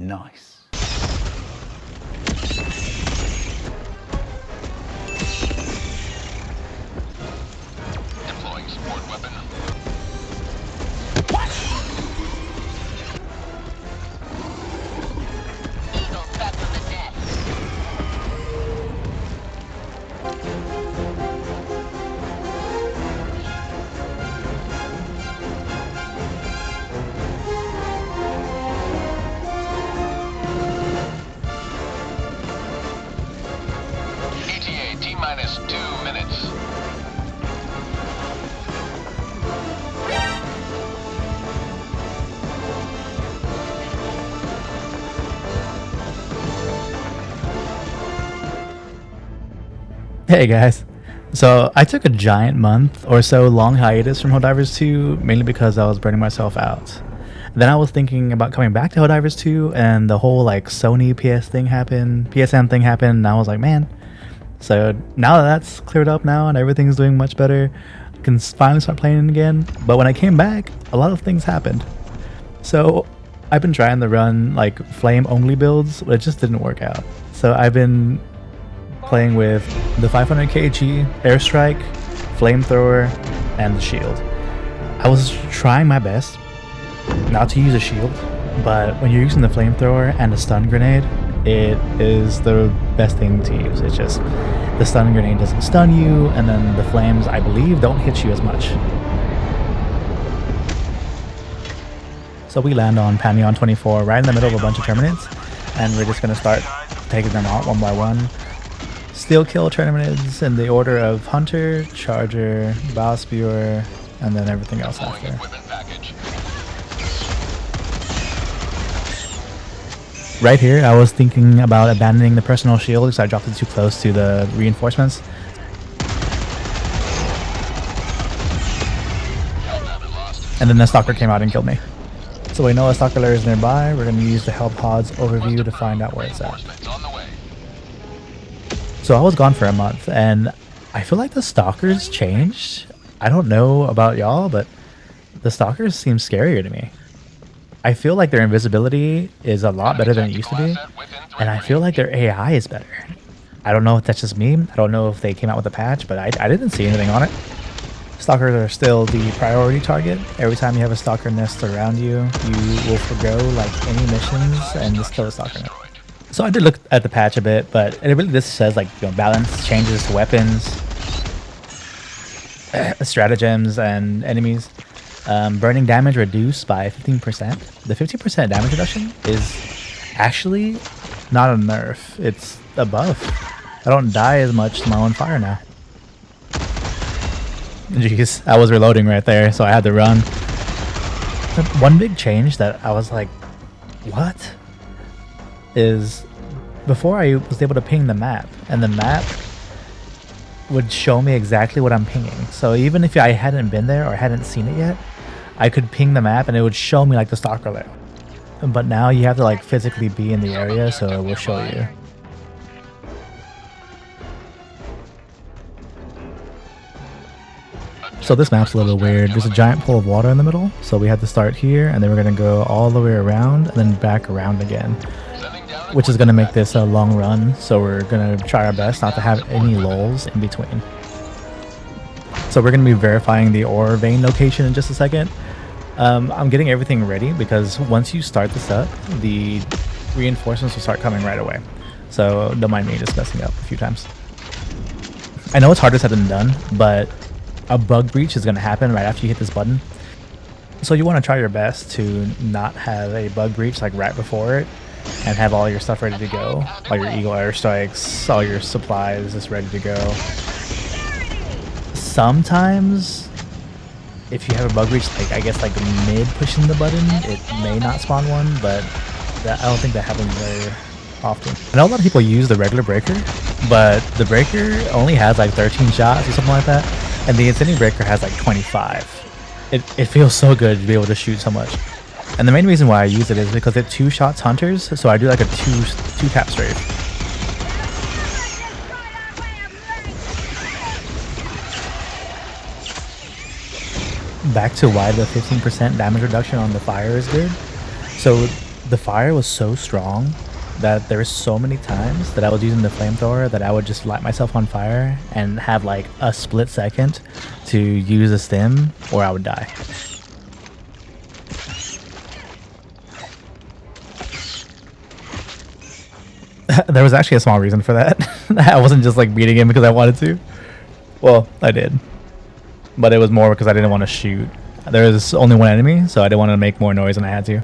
Nice. Deploying support weapon. Eagles back from the dead. ETA T-minus 2 minutes. Hey guys, so I took a giant month or so long hiatus from Helldivers 2 mainly because I was burning myself out. Then I was thinking about coming back to Helldivers 2 and the whole like Sony PSN thing happened, and I was like, man. So now that that's cleared up now and everything's doing much better, I can finally start playing again. But when I came back, a lot of things happened. So I've been trying to run like flame only builds, but it just didn't work out. So I've been playing with the 500 kg airstrike, flamethrower, and the shield. I was trying my best not to use a shield, but when you're using the flamethrower and the stun grenade, it is the best thing to use. It's just the stun grenade doesn't stun you, and then the flames, I believe, don't hit you as much. So we land on Pantheon 24 right in the middle of a bunch of terminids, and we're just going to start taking them out one by one. Steel kill terminids in the order of Hunter, Charger, Bile Spewer, and then everything else Deploying after. equipment package. Right here, I was thinking about abandoning the personal shield because I dropped it too close to the reinforcements. Helldiver lost. And then the Stalker came out and killed me. So we know a Stalker lair is nearby. We're going to use the Hell Pods overview to find out where it's at. Reinforcements on the way. So I was gone for a month, and I feel like the Stalkers changed. I don't know about y'all, but the Stalkers seem scarier to me. I feel like their invisibility is a lot better than it used to be, and I feel like their AI is better. I don't know if that's just me. I don't know if they came out with a patch, but I didn't see anything on it. Stalkers are still the priority target. Every time you have a Stalker nest around you, you will forgo like any missions and just kill a Stalker nest. So I did look at the patch a bit, but it really just says like, you know, balance changes to weapons, stratagems, and enemies. Burning damage reduced by 15%. The 15% damage reduction is actually not a nerf. It's a buff. I don't die as much to my own fire now. Jeez, I was reloading right there, so I had to run. One big change that I was like, what? Is before I was able to ping the map, and the map would show me exactly what I'm pinging. So even if I hadn't been there or hadn't seen it yet, I could ping the map and it would show me like the Stalker lair. But now you have to like physically be in the area, so it will show you. So this map's a little weird. There's a giant pool of water in the middle, so we had to start here, and then we're gonna go all the way around and then back around again, which is gonna make this a long run. So we're gonna try our best not to have any lulls in between. So we're gonna be verifying the ore vein location in just a second. I'm getting everything ready because once you start this up, the reinforcements will start coming right away. So don't mind me just messing up a few times. I know it's harder said than done, but a bug breach is going to happen right after you hit this button. So you want to try your best to not have a bug breach like right before it, and have all your stuff ready to go. All your Eagle airstrikes, all your supplies just ready to go. Sometimes, if you have a bug breach, like I guess like mid pushing the button, it may not spawn one, but I don't think that happens very often. I know a lot of people use the regular breaker, but the breaker only has like 13 shots or something like that, and the Incendiary breaker has like 25. It feels so good to be able to shoot so much. And the main reason why I use it is because it two shots hunters, so I do like a two tap strafe. Back to why the 15% damage reduction on the fire is good. So the fire was so strong that there were so many times that I was using the flamethrower that I would just light myself on fire and have like a split second to use a stim or I would die. There was actually a small reason for that. I wasn't just like beating him because I wanted to. Well, I did. But it was more because I didn't want to shoot. There was only one enemy, so I didn't want to make more noise than I had to.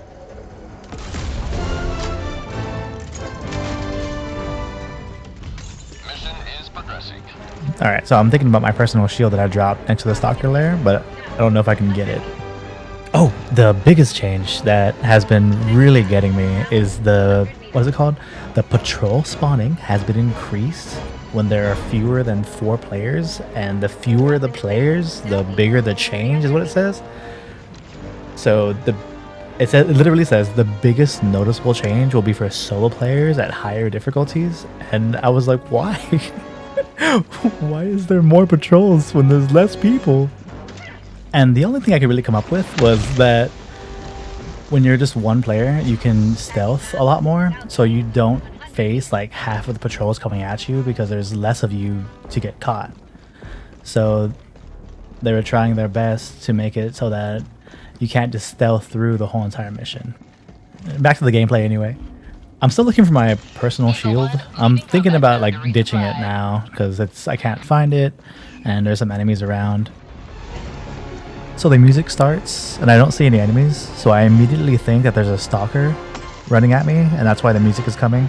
Mission is progressing. Alright, so I'm thinking about my personal shield that I dropped next to the Stalker lair, but I don't know if I can get it. Oh, the biggest change that has been really getting me is the, what is it called? The patrol spawning has been increased when there are fewer than 4 players, and the fewer the players, the bigger the change is what it says. So it literally says the biggest noticeable change will be for solo players at higher difficulties, and I was like, why? Why is there more patrols when there's less people? And the only thing I could really come up with was that when you're just one player, you can stealth a lot more, so you don't face like half of the patrols coming at you because there's less of you to get caught. So they were trying their best to make it so that you can't just stealth through the whole entire mission. Back to the gameplay anyway. I'm still looking for my personal shield. I'm thinking about like ditching it now because I can't find it and there's some enemies around. So the music starts and I don't see any enemies, so I immediately think that there's a stalker running at me and that's why the music is coming.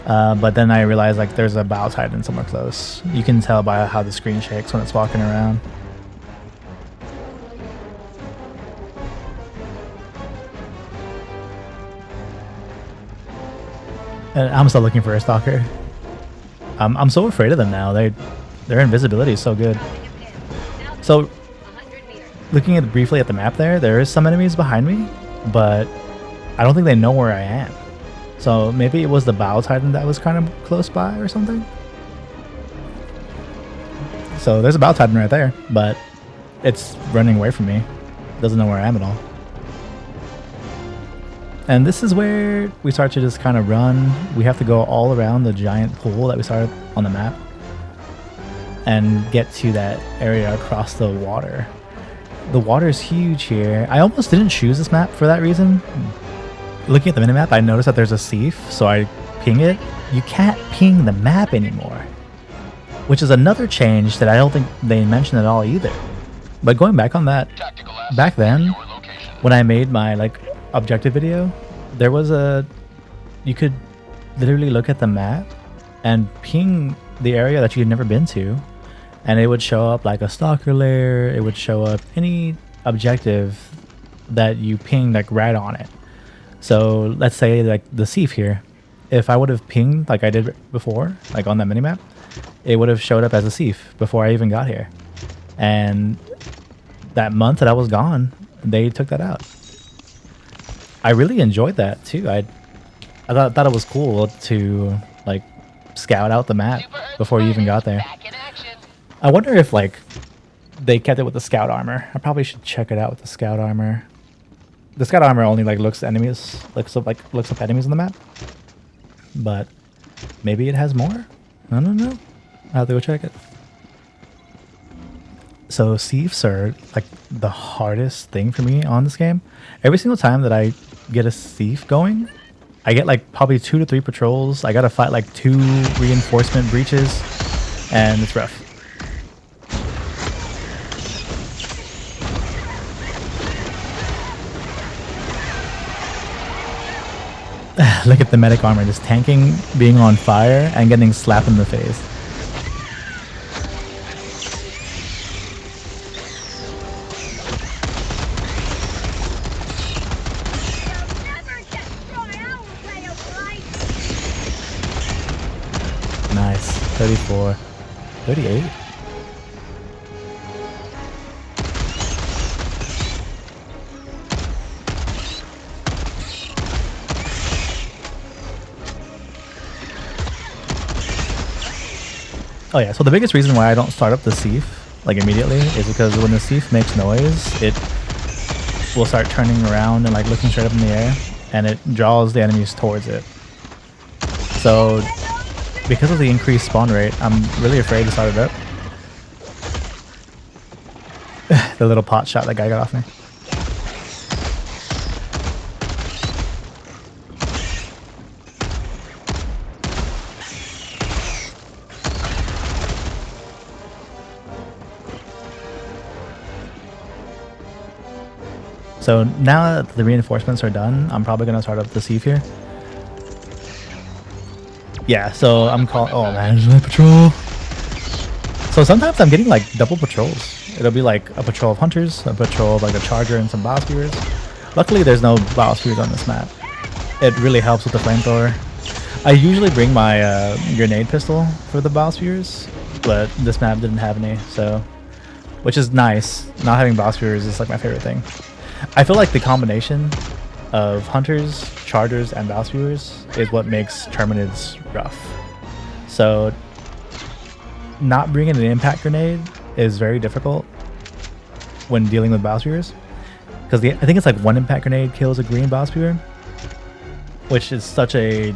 But then I realize like there's a Bile Titan somewhere close. You can tell by how the screen shakes when it's walking around. And I'm still looking for a stalker. I'm so afraid of them now. Their invisibility is so good. So looking at briefly at the map there is some enemies behind me, but I don't think they know where I am. So maybe it was the Bile Titan that was kind of close by or something. So there's a Bile Titan right there, but it's running away from me. Doesn't know where I am at all. And this is where we start to just kind of run. We have to go all around the giant pool that we started on the map and get to that area across the water. The water is huge here. I almost didn't choose this map for that reason. Looking at the minimap, I noticed that there's a thief, so I ping it. You can't ping the map anymore, which is another change that I don't think they mentioned at all either. But going back on that, back then, when I made my like objective video, there was you could literally look at the map and ping the area that you'd never been to, and it would show up like a stalker lair. It would show up any objective that you pinged like right on it. So let's say like the thief here, if I would have pinged like I did before, like on that minimap, it would have showed up as a thief before I even got here. And that month that I was gone, they took that out. I really enjoyed that too. I thought it was cool to like scout out the map before you even got there. I wonder if like they kept it with the scout armor. I probably should check it out with the scout armor. The scout armor only like looks up enemies on the map, but maybe it has more. I don't know. I'll have to go check it. So thieves are like the hardest thing for me on this game. Every single time that I get a thief going, I get like probably 2 to 3 patrols. I gotta fight like 2 reinforcement breaches, and it's rough. Look at the medic armor just tanking, being on fire, and getting slapped in the face. Nice. 34. 38. Oh yeah, so the biggest reason why I don't start up the thief like immediately is because when the thief makes noise, it will start turning around and like looking straight up in the air, and it draws the enemies towards it. So because of the increased spawn rate, I'm really afraid to start it up. The little pot shot that guy got off me. So now that the reinforcements are done, I'm probably going to start up the sieve here. Yeah, so I'm calling... Oh man, there's my patrol. So sometimes I'm getting like double patrols. It'll be like a patrol of hunters, a patrol of like a charger and some biospheres. Luckily there's no biospheres on this map. It really helps with the flamethrower. I usually bring my grenade pistol for the biospheres, but this map didn't have any, so... Which is nice. Not having biospheres is like my favorite thing. I feel like the combination of hunters, chargers, and biospheres is what makes terminids rough. So not bringing an impact grenade is very difficult when dealing with biospheres, because I think it's like one impact grenade kills a green biosphere, which is such a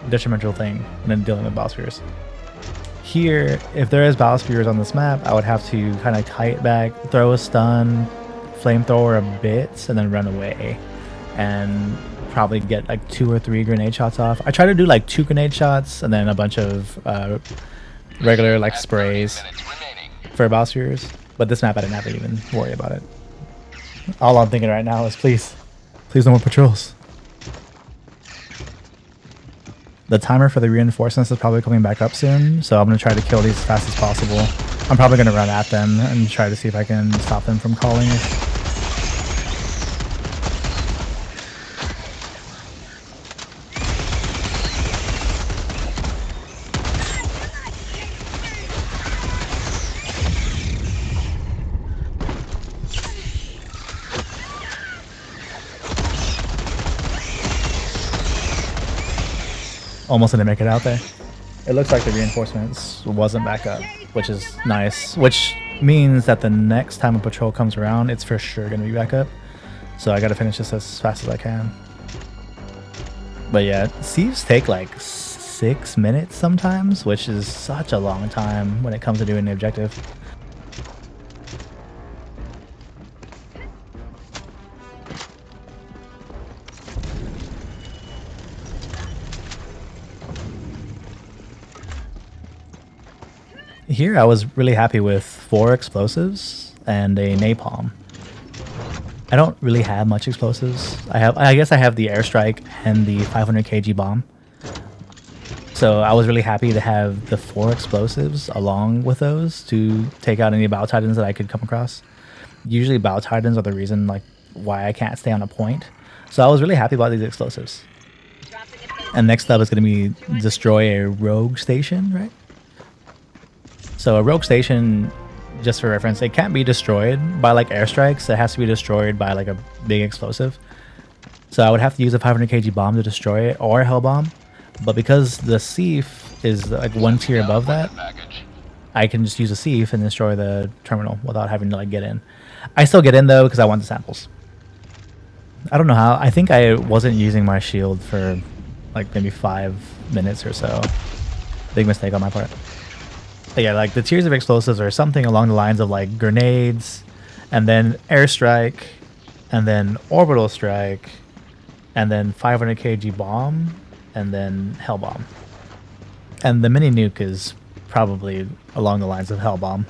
detrimental thing when dealing with biospheres. Here, if there is biospheres on this map, I would have to kind of kite back, throw a stun, flamethrower a bit, and then run away, and probably get like 2 or 3 grenade shots off. I try to do like 2 grenade shots and then a bunch of regular like sprays for biospheres, but this map I didn't have to even worry about it. All I'm thinking right now is please no more patrols. The timer for the reinforcements is probably coming back up soon, so I'm going to try to kill these as fast as possible. I'm probably going to run at them and try to see if I can stop them from calling. Almost didn't make it out there. It looks like the reinforcements wasn't back up, which is nice. Which means that the next time a patrol comes around, it's for sure going to be back up. So I got to finish this as fast as I can. But yeah, sieves take like 6 minutes sometimes, which is such a long time when it comes to doing the objective. Here I was really happy with 4 explosives and a napalm. I don't really have much explosives. I guess I have the airstrike and the 500 kg bomb. So I was really happy to have the 4 explosives along with those to take out any Bile Titans that I could come across. Usually Bile Titans are the reason like why I can't stay on a point. So I was really happy about these explosives. And next up is going to be destroy a rogue station, right? So a rogue station, just for reference, it can't be destroyed by like airstrikes. It has to be destroyed by like a big explosive. So I would have to use a 500 kg bomb to destroy it, or a hell bomb. But because the sieve is like 1 tier above that, I can just use a sieve and destroy the terminal without having to like get in. I still get in though because I want the samples. I don't know how. I think I wasn't using my shield for like maybe 5 minutes or so. Big mistake on my part. But yeah, like the tiers of explosives are something along the lines of like grenades, and then airstrike, and then orbital strike, and then 500 kg bomb, and then hell bomb. And the mini nuke is probably along the lines of hell bomb.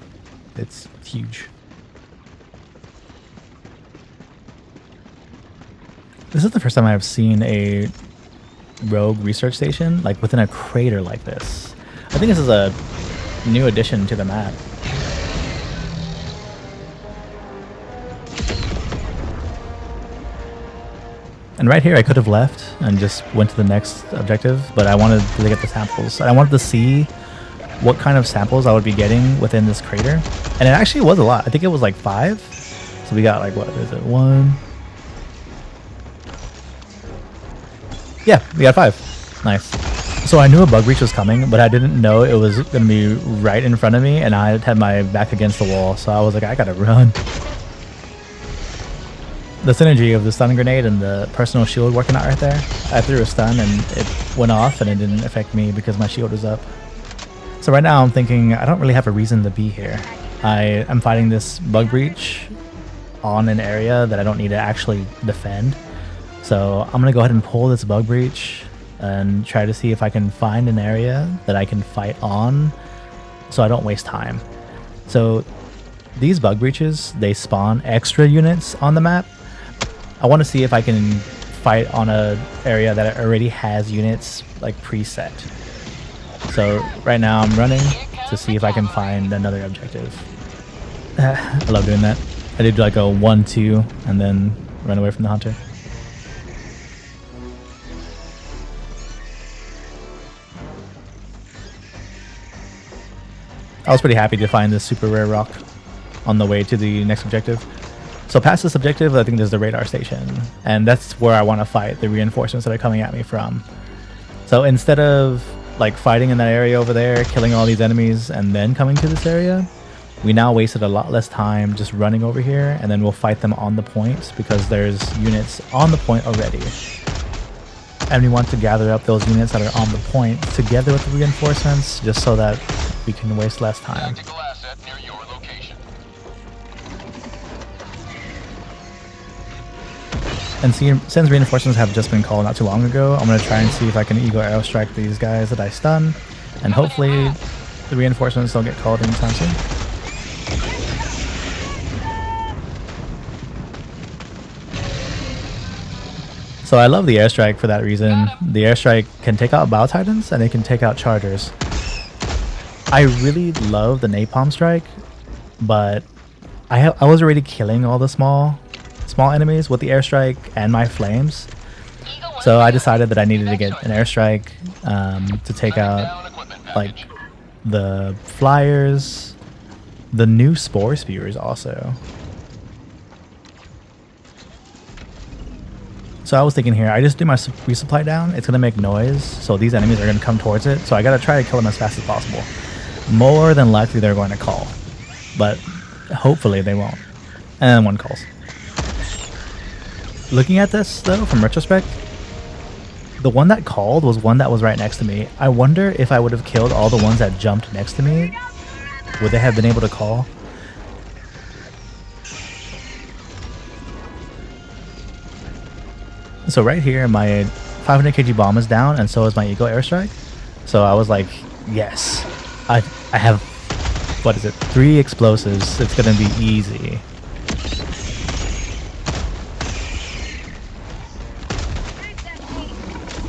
It's huge. This is the first time I've seen a rogue research station like within a crater like this. I think this is a new addition to the map. And right here I could have left and just went to the next objective, but I wanted to get the samples. I wanted to see what kind of samples I would be getting within this crater. And it actually was a lot. I think it was like 5. So we got like, what is it, 1? Yeah, we got 5. Nice. So I knew a bug breach was coming, but I didn't know it was going to be right in front of me, and I had my back against the wall, so I was like, I gotta run. The synergy of the stun grenade and the personal shield working out right there. I threw a stun and it went off and it didn't affect me because my shield was up. So right now I'm thinking I don't really have a reason to be here. I am fighting this bug breach on an area that I don't need to actually defend. So I'm gonna go ahead and pull this bug breach and try to see if I can find an area that I can fight on so I don't waste time. So these bug breaches, they spawn extra units on the map. I want to see if I can fight on a area that already has units like preset. So right now I'm running to see if I can find another objective. I love doing that. I did like a 1-2 and then run away from the hunter. I was pretty happy to find this super rare rock on the way to the next objective. So past this objective, I think there's the radar station, and that's where I want to fight the reinforcements that are coming at me from. So instead of like fighting in that area over there, killing all these enemies, and then coming to this area, we now wasted a lot less time just running over here, and then we'll fight them on the point because there's units on the point already. And we want to gather up those units that are on the point together with the reinforcements just so that we can waste less time. Tactical asset near your location. And since reinforcements have just been called not too long ago, I'm going to try and see if I can Eagle Arrow Strike these guys that I stun, and hopefully the reinforcements don't get called anytime soon. So I love the airstrike for that reason. The airstrike can take out Bile Titans and it can take out chargers. I really love the napalm strike, but I was already killing all the small enemies with the airstrike and my flames. So I decided that I needed to get an airstrike to take out like the flyers, the new spore spewers also. So I was thinking here, I just do my resupply down, it's going to make noise, so these enemies are going to come towards it, so I got to try to kill them as fast as possible. More than likely they're going to call, but hopefully they won't. And then one calls. Looking at this though, from retrospect, the one that called was one that was right next to me. I wonder if I would have killed all the ones that jumped next to me, would they have been able to call? So right here, my 500 kg bomb is down, and so is my Eagle airstrike. So I was like, yes, I have, what is it, 3 explosives. It's gonna be easy.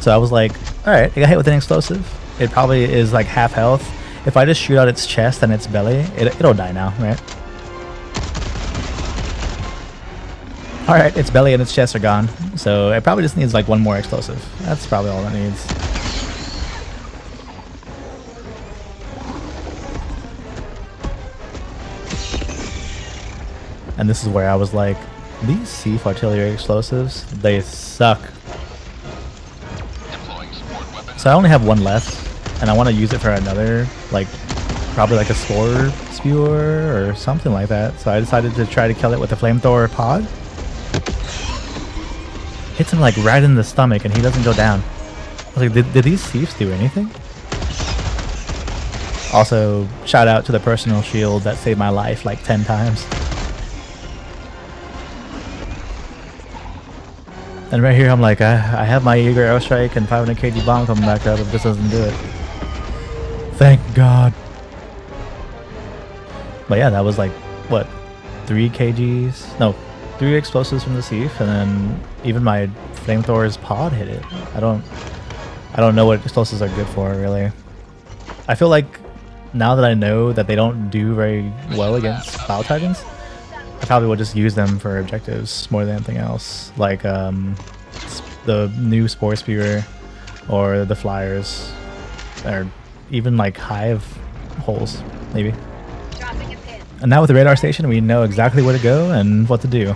So I was like, all right, I got hit with an explosive. It probably is like half health. If I just shoot out its chest and its belly, it'll die now, right? Alright, its belly and its chest are gone, so it probably just needs like one more explosive. That's probably all it needs. And this is where I was like, these Siege artillery explosives, they suck. So I only have one left, and I want to use it for another, like, probably like a spore spewer or something like that. So I decided to try to kill it with a flamethrower pod. Hits him like right in the stomach and he doesn't go down. I was like, did these thieves do anything? Also, shout out to the personal shield that saved my life like 10 times. And right here I'm like, I have my Eagle airstrike and 500 kg bomb coming back up if this doesn't do it. Thank God. But yeah, that was like, what, 3 kgs? No, 3 explosives from the Siege, and then even my flamethrower's pod hit it. I don't know what explosives are good for, really. I feel like now that I know that they don't do very well against Bile Titans, I probably will just use them for objectives more than anything else, like the new spore spewer or the flyers, or even like hive holes, maybe. And now with the radar station, we know exactly where to go and what to do.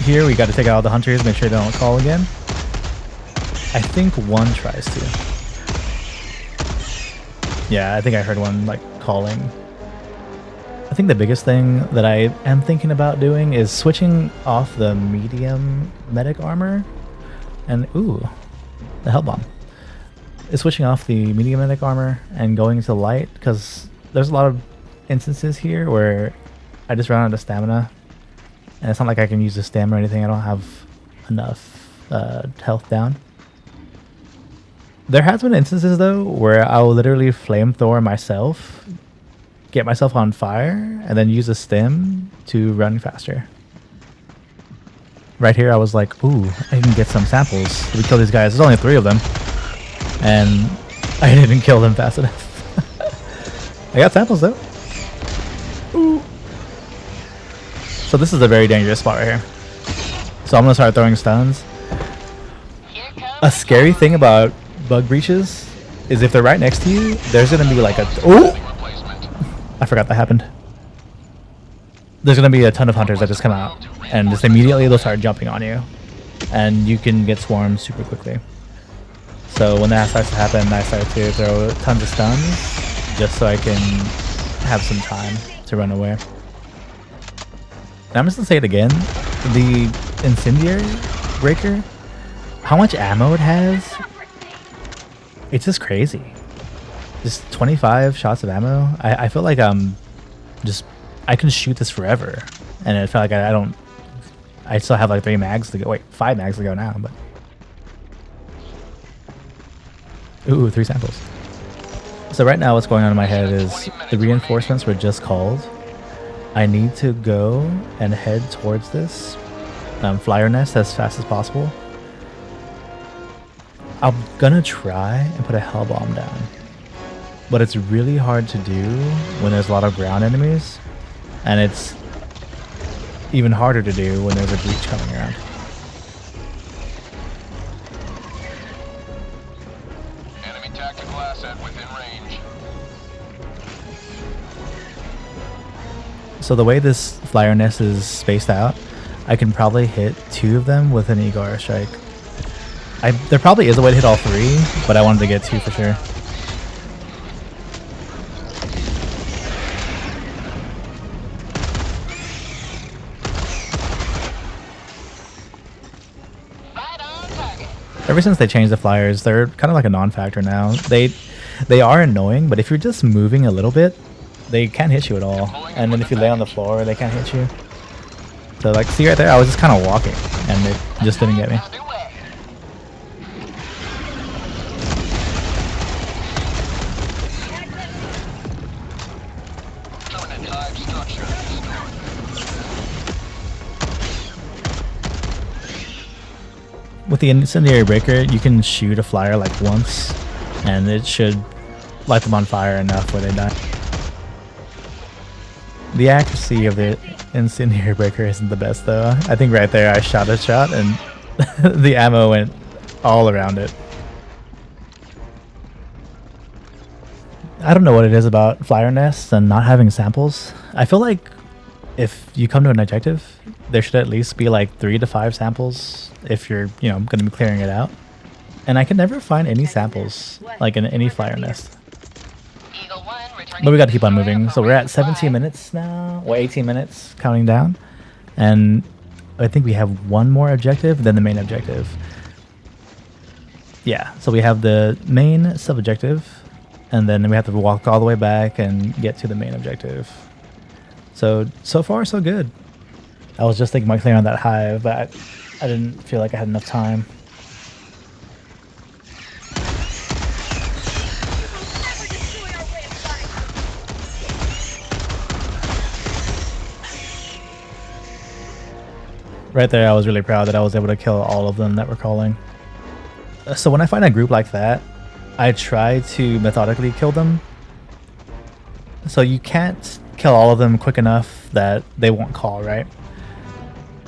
Here we got to take out all the hunters, make sure they don't call again. I think one tries to. Yeah, I think I heard one like calling. I think the biggest thing that I am thinking about doing is switching off the medium medic armor and ooh, the hell bomb. Is switching off the medium medic armor and going to light, because there's a lot of instances here where I just run out of stamina, and it's not like I can use the stamina or anything. I don't have enough health down. There has been instances though where I will literally flamethrower myself, get myself on fire, and then use a stim to run faster. Right here I was like, ooh, I can get some samples. We kill these guys. There's only 3 of them. And I didn't kill them fast enough. I got samples though. Ooh. So this is a very dangerous spot right here. So I'm gonna start throwing stuns. A scary thing about bug breaches is if they're right next to you, there's gonna be like a I forgot that happened. There's gonna be a ton of hunters that just come out and just immediately they'll start jumping on you, and you can get swarmed super quickly. So when that starts to happen, I start to throw tons of stuns just so I can have some time to run away. And I'm just gonna say it again, the incendiary breaker, how much ammo it has, it's just crazy. Just 25 shots of ammo. I feel like I can shoot this forever, and I feel like I still have like 3 mags to go. Wait, 5 mags to go now, but ooh, 3 samples. So right now what's going on in my head is the reinforcements were just called. I need to go and head towards this flyer nest as fast as possible. I'm gonna try and put a hell bomb down, but it's really hard to do when there's a lot of ground enemies, and it's even harder to do when there's a breach coming around. Enemy tactical asset within range. So the way this flyer nest is spaced out, I can probably hit 2 of them with an eagle airstrike. There probably is a way to hit all 3, but I wanted to get 2 for sure. Ever since they changed the flyers, they're kind of like a non-factor now. They are annoying, but if you're just moving a little bit, they can't hit you at all. And then if you lay on the floor, they can't hit you. So like, see right there, I was just kind of walking, and it just didn't get me. With the incendiary breaker, you can shoot a flyer like once, and it should light them on fire enough where they die. The accuracy of the incendiary breaker isn't the best though. I think right there I shot a shot and the ammo went all around it. I don't know what it is about flyer nests and not having samples. I feel like if you come to an objective, there should at least be like 3 to 5 samples if you're, going to be clearing it out. And I can never find any samples, like in any flyer nest. But we got to keep on moving. So we're at 17 minutes now, or 18 minutes, counting down. And I think we have one more objective, then the main objective. Yeah, so we have the main sub-objective, and then we have to walk all the way back and get to the main objective. So far, so good. I was just thinking about clearing on that hive, but I didn't feel like I had enough time. Right there, I was really proud that I was able to kill all of them that were calling. So when I find a group like that, I try to methodically kill them. So you can't kill all of them quick enough that they won't call, right?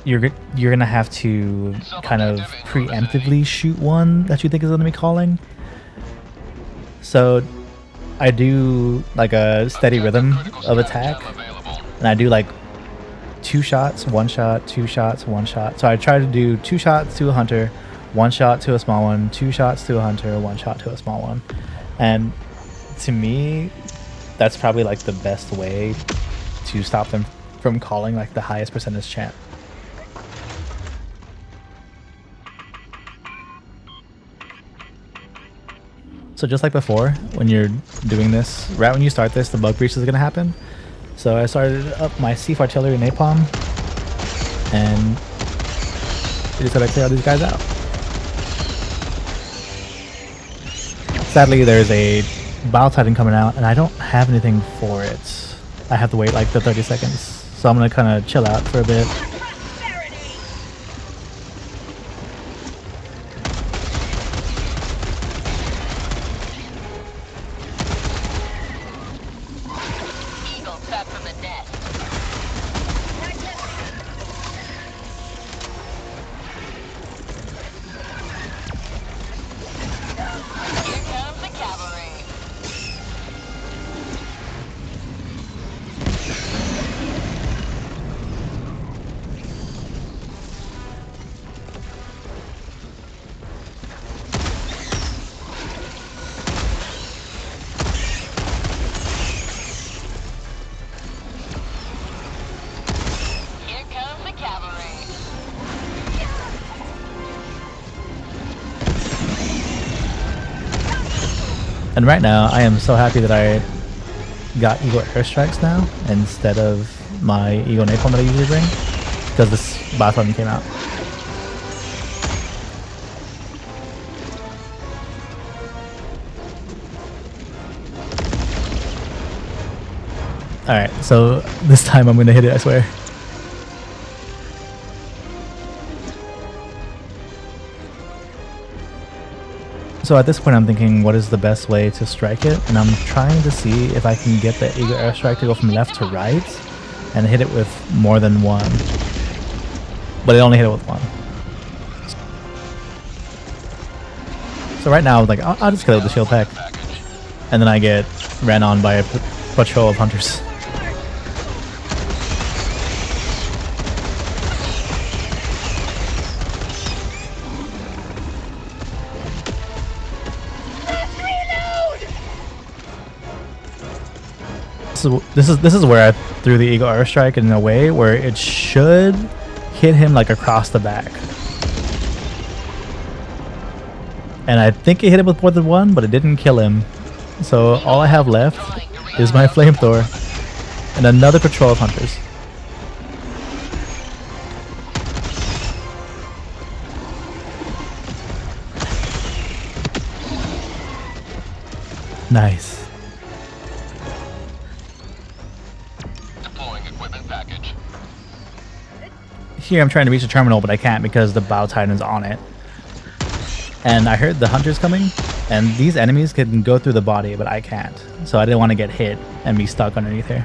You're gonna have to kind of preemptively shoot one that you think is gonna be calling. So I do like a steady rhythm of attack, and I do like 2 shots, 1 shot, 2 shots, 1 shot. So I try to do 2 shots to a hunter, 1 shot to a small one, 2 shots to a hunter, 1 shot to a small one. And to me, that's probably like the best way to stop them from calling like the highest percentage chant. So just like before, when you're doing this, right when you start this, the bug breach is going to happen. So I started up my Siege artillery napalm, and we just gotta clear all these guys out. Sadly, there's a Bile Titan coming out, and I don't have anything for it. I have to wait like the 30 seconds, so I'm gonna kind of chill out for a bit. And right now, I am so happy that I got Eagle airstrikes now instead of my Eagle napalm that I usually bring, because this Bile Titan came out. Alright, so this time I'm gonna hit it, I swear. So at this point I'm thinking, what is the best way to strike it? And I'm trying to see if I can get the Eagle airstrike to go from left to right and hit it with more than one. But it only hit it with one. So right now, like, I'll just kill it with the shield pack. And then I get ran on by a patrol of hunters. So this is where I threw the Eagle airstrike in a way where it should hit him like across the back. And I think it hit him with more than one, but it didn't kill him. So all I have left is my flamethrower and another patrol of hunters. Nice. Here I'm trying to reach the terminal, but I can't because the Bile Titan is on it. And I heard the hunters coming, and these enemies can go through the body, but I can't. So I didn't want to get hit and be stuck underneath here.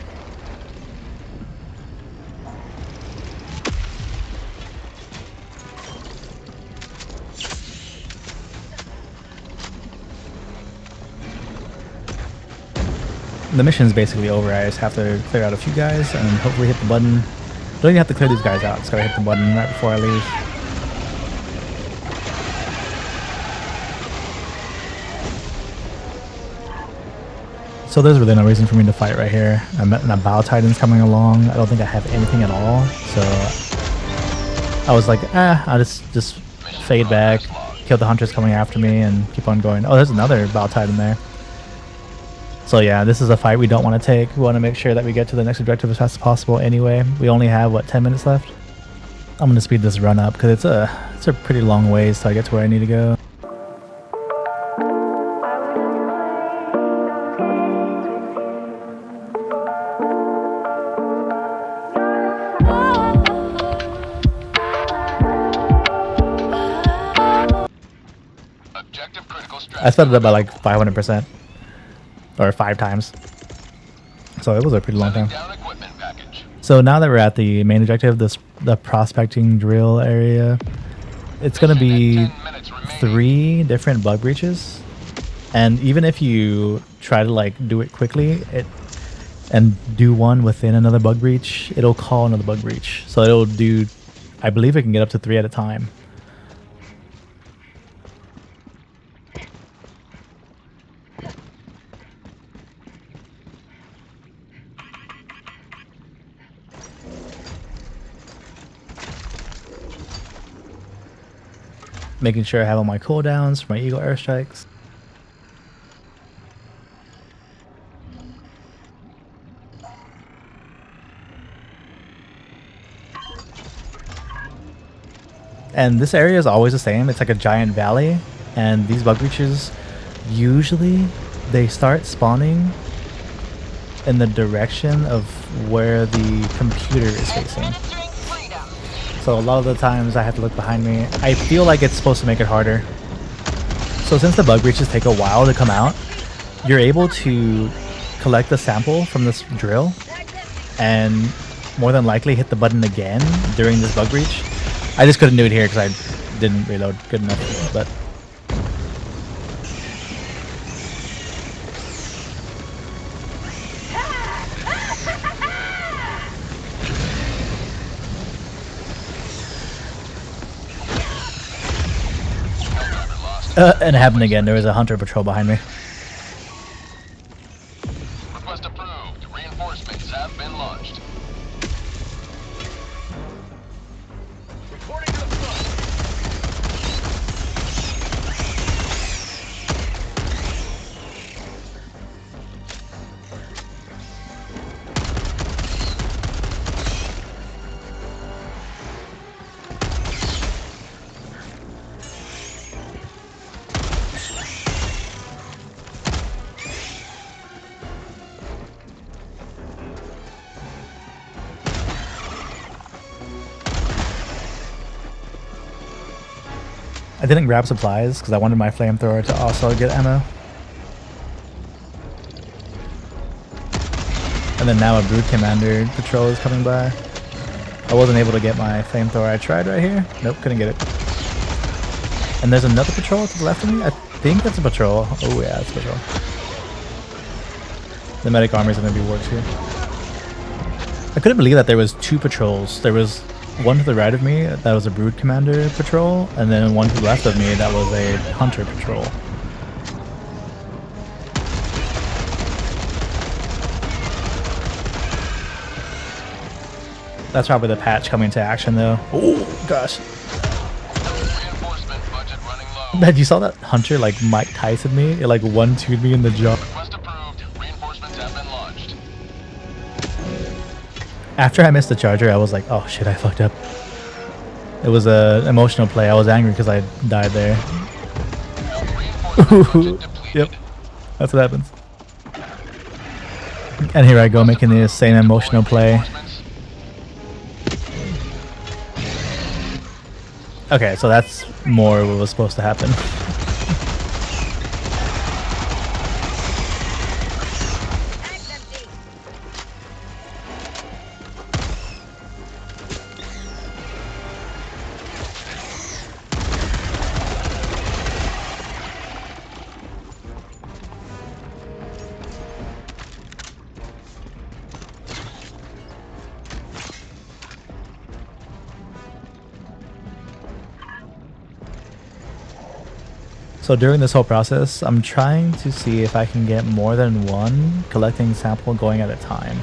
The mission's basically over. I just have to clear out a few guys and hopefully hit the button. Don't even have to clear these guys out. Just gotta hit the button right before I leave. So there's really no reason for me to fight right here. I'm at a Bile Titan's coming along. I don't think I have anything at all. So I was like, I'll just fade back, kill the hunters coming after me, and keep on going. Oh, there's another Bile Titan there. So yeah, this is a fight we don't want to take. We want to make sure that we get to the next objective as fast as possible anyway. We only have, what, 10 minutes left? I'm going to speed this run up because it's a pretty long ways till I get to where I need to go. I sped it up by like 500%. Or 5 times. So it was a pretty long time. So now that we're at the main objective, the prospecting drill area, it's going to be 3 different bug breaches. And even if you try to like do it quickly and do one within another bug breach, it'll call another bug breach. So it'll do, I believe it can get up to 3 at a time. making sure I have all my cooldowns for my Eagle airstrikes. And this area is always the same. It's like a giant valley, and these bug breaches, usually they start spawning in the direction of where the computer is facing. Administering freedom. So a lot of the times I have to look behind me. I feel like it's supposed to make it harder. So since the bug breaches take a while to come out, you're able to collect the sample from this drill and more than likely hit the button again during this bug breach. I just couldn't do it here because I didn't reload good enough, but and it happened again. There was a hunter patrol behind me. Request approved. Reinforcements have been launched. Reporting to the front. I didn't grab supplies because I wanted my flamethrower to also get ammo. And then now a brood commander patrol is coming by. I wasn't able to get my flamethrower. I tried right here. Nope, couldn't get it. And there's another patrol to the left of me. I think that's a patrol. Oh yeah, it's a patrol. The medic armor is going to be works here. I couldn't believe that there was two patrols. There was one to the right of me that was a brood commander patrol, and then one to the left of me that was a hunter patrol. That's probably the patch coming to action though. Oh gosh. Reinforcement budget running low. Man, you saw that hunter like Mike Tyson me? It like 1-2'd me in the jaw. Request approved. Reinforcements have been launched. After I missed the charger, I was like, oh shit, I fucked up. It was a emotional play. I was angry because I died there. Reinforcement budget depleted. Yep, that's what happens. And here I go making the same emotional play. Okay, so that's more what was supposed to happen. So during this whole process, I'm trying to see if I can get more than one collecting sample going at a time.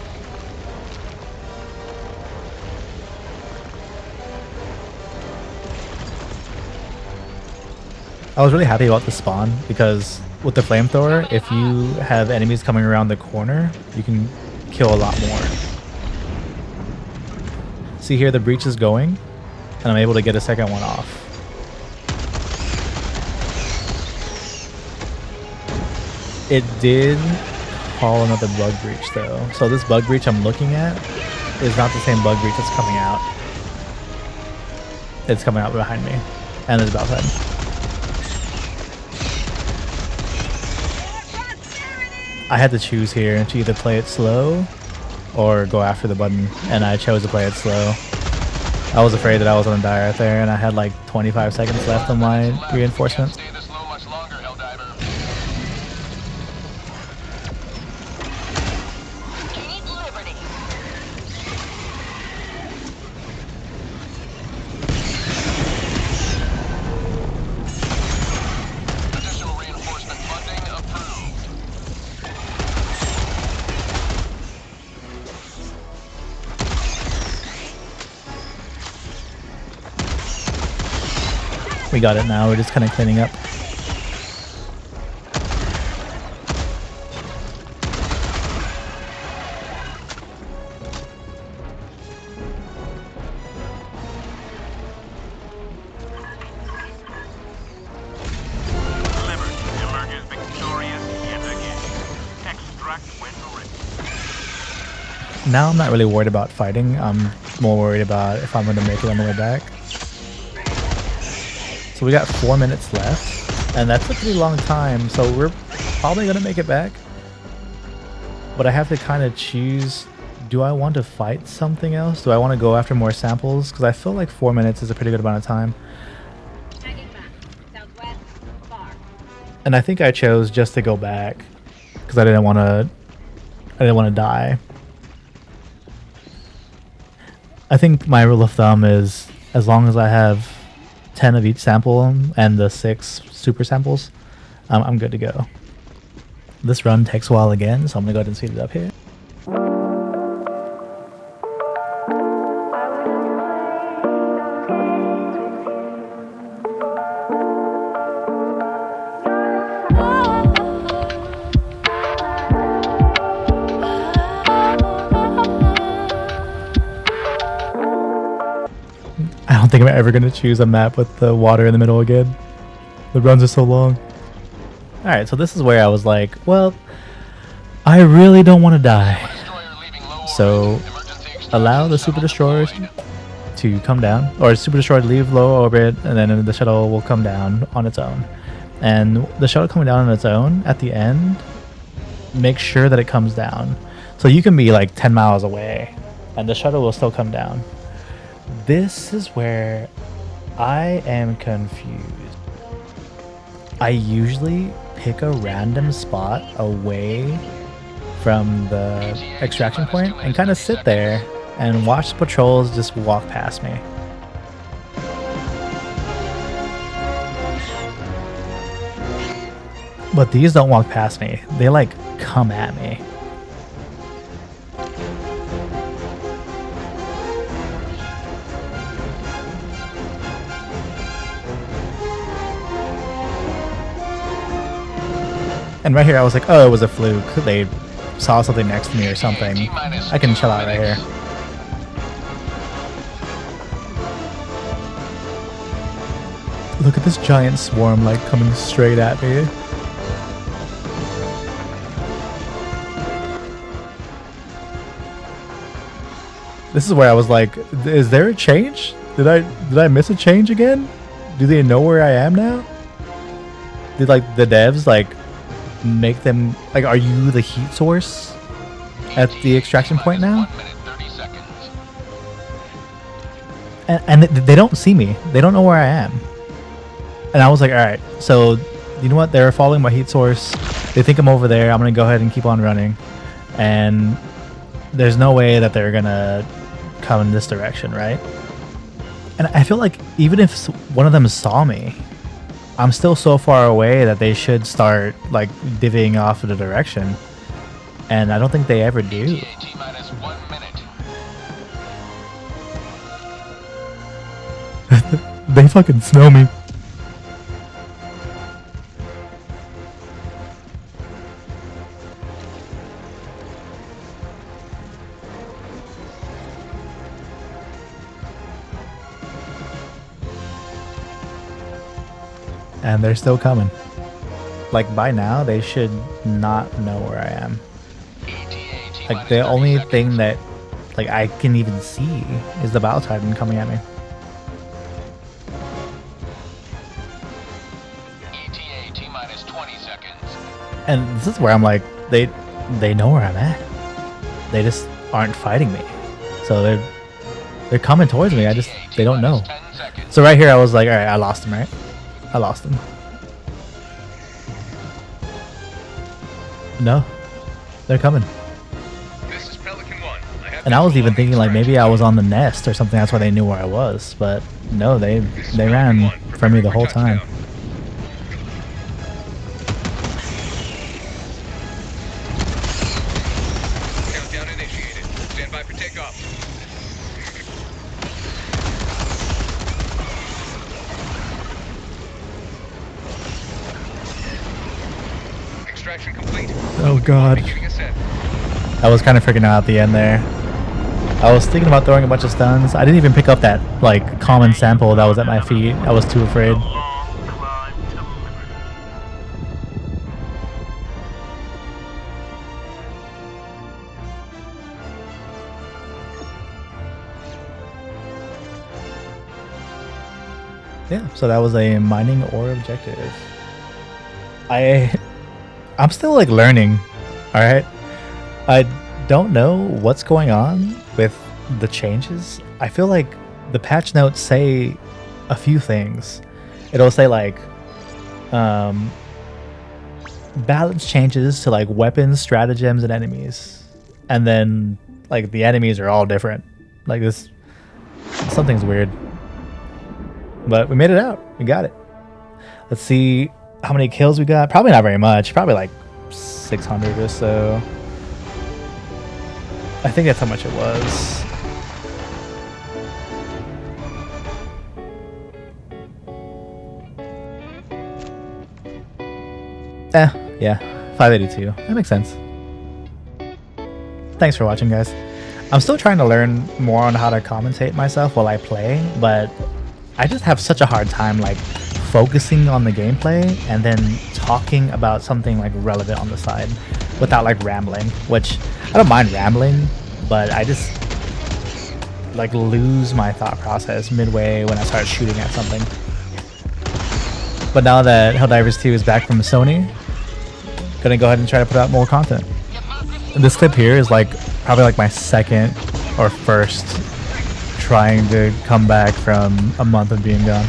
I was really happy about the spawn because with the flamethrower, if you have enemies coming around the corner, you can kill a lot more. See here, the breach is going, and I'm able to get a second one off. It did call another bug breach though. So this bug breach I'm looking at is not the same bug breach that's coming out. It's coming out behind me. And it's about time. I had to choose here to either play it slow or go after the button, and I chose to play it slow. I was afraid that I was gonna die right there, and I had like 25 seconds left on my reinforcement. Stay this low much longer, Helldiver. Gain liberty. Additional reinforcement funding approved. We got it now. We're just kind of cleaning up. Now I'm not really worried about fighting. I'm more worried about if I'm going to make it on the way back. So we got 4 minutes left, and that's a pretty long time, so we're probably going to make it back. But I have to kind of choose, do I want to fight something else? Do I want to go after more samples? Because I feel like 4 minutes is a pretty good amount of time. And I think I chose just to go back because I didn't want to die. I think my rule of thumb is as long as I have 10 of each sample and the 6 super samples, I'm good to go. This run takes a while again, so I'm gonna go ahead and speed it up here. I don't think I'm ever gonna choose a map with the water in the middle again. The runs are so long. Alright, so this is where I was like, well, I really don't want to die. So allow the super destroyers to come down, or super destroyer to leave low orbit, and then the shuttle will come down on its own. And the shuttle coming down on its own at the end, make sure that it comes down. So you can be like 10 miles away and the shuttle will still come down. This is where I am confused. I usually pick a random spot away from the extraction point and kind of sit there and watch the patrols just walk past me. But these don't walk past me. They like come at me. And right here I was like, oh, it was a fluke. They saw something next to me or something. I can chill out right here. Look at this giant swarm like coming straight at me. This is where I was like, is there a change? Did I miss a change again? Do they know where I am now? Did like the devs like make them like, are you the heat source at the extraction point now? And they don't see me. They don't know where I am. And I was like, all right, so you know what? They're following my heat source. They think I'm over there. I'm going to go ahead and keep on running. And there's no way that they're going to come in this direction, right? And I feel like even if one of them saw me, I'm still so far away that they should start like divvying off of the direction. And I don't think they ever do. They fucking smell me. And they're still coming. Like by now, they should not know where I am. Like the only thing that like I can even see is the Bile Titan coming at me. And this is where I'm like, they know where I'm at. They just aren't fighting me. So they're coming towards me. They don't know. So right here, I was like, all right, I lost him, right? I lost him. No, they're coming. This is Pelican 1. And I was even thinking like maybe I was on the nest or something. That's why they knew where I was. But no, they ran from me the whole time. Countdown initiated. Stand by for takeoff. extraction complete. Oh god. Beginning ascent. I was kind of freaking out at the end there. I was thinking about throwing a bunch of stuns. I didn't even pick up that like common sample that was at my feet. I was too afraid. Yeah, so that was a mining ore objective. I'm still like learning. All right, I don't know what's going on with the changes. I feel like the patch notes say a few things. It'll say like balance changes to like weapons, stratagems, and enemies, and then like the enemies are all different. Like this, something's weird. But we made it out. We got it. Let's see how many kills we got. Probably not very much. Probably like 600 or so. I think that's how much it was. Yeah. 582. That makes sense. Thanks for watching, guys. I'm still trying to learn more on how to commentate myself while I play, but I just have such a hard time like focusing on the gameplay and then talking about something like relevant on the side without like rambling, which I don't mind rambling, but I just like lose my thought process midway when I start shooting at something. But now that Helldivers 2 is back from Sony, gonna go ahead and try to put out more content. This clip here is like probably like my second or first trying to come back from a month of being gone.